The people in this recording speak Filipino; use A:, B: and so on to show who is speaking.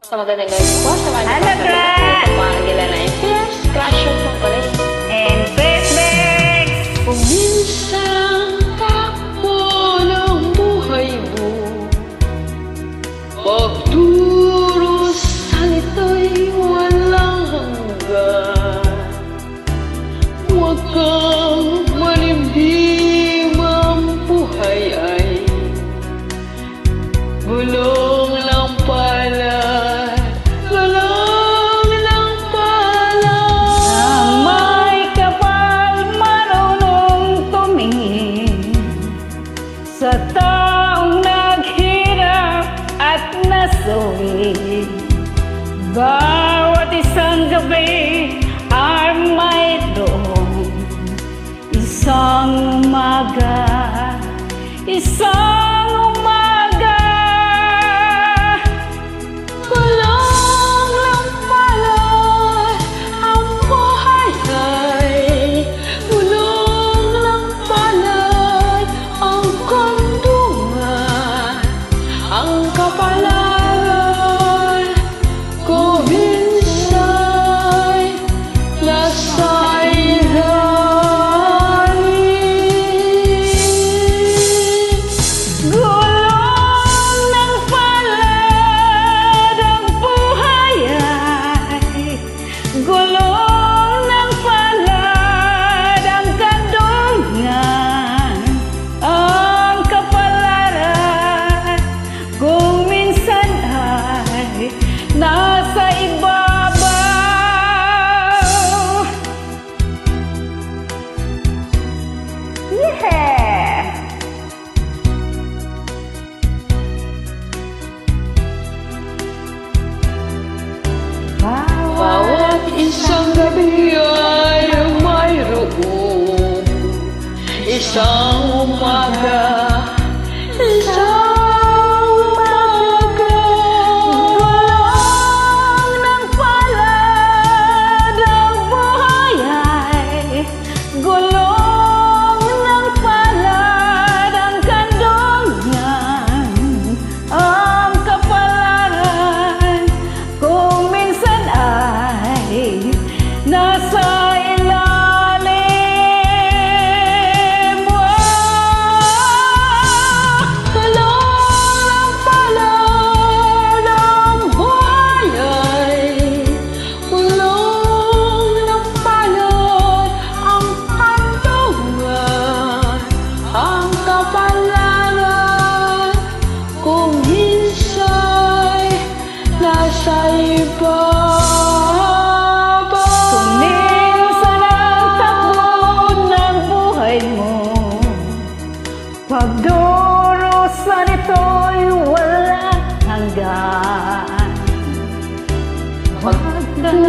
A: Sa magandang gabi po, sa mga
B: Hello, Brad!
A: sa mga agila na FPS, crush yung po pala.
B: And Christmas!
A: Kung minsan takbo ng buhay mo, pagturo sa nito'y walang hanggan. Huwag kang malibim, ang buhay ay gulong lang pala. Gulong lang pala.
B: Ang may kapal marunong tumingin sa taong naghirap at nasuwi. Bawat isang gabi ay mayroong isang umaga, isang umaga.
A: Gulong lang pala ang buhay ay gulong lang pala ang kandungan, ang kapalaran ko minsa'y nasa ilalim.
B: Gulong ng palad ang buhay ay gulong ng palad ang kandungan, ang kapalaran kung minsan ay nasa ibabaw. Yeah!
A: Bawat isang gabi ay mayroong isang umaga, isang umaga.
B: Gulong ng palad ang buhay ay gulong ng palad ang kandungan, ang kapalaran kung minsan ay nasa ilalim.
A: Gulong lang pala ang buhay ay gulong lang pala ang kandungan, ang kapalaran kung minsa'y nasa ibabaw.
B: Kung minsan ang takbo ng buhay mo, pagdurusa nito'y walang hanggan. Huwag kang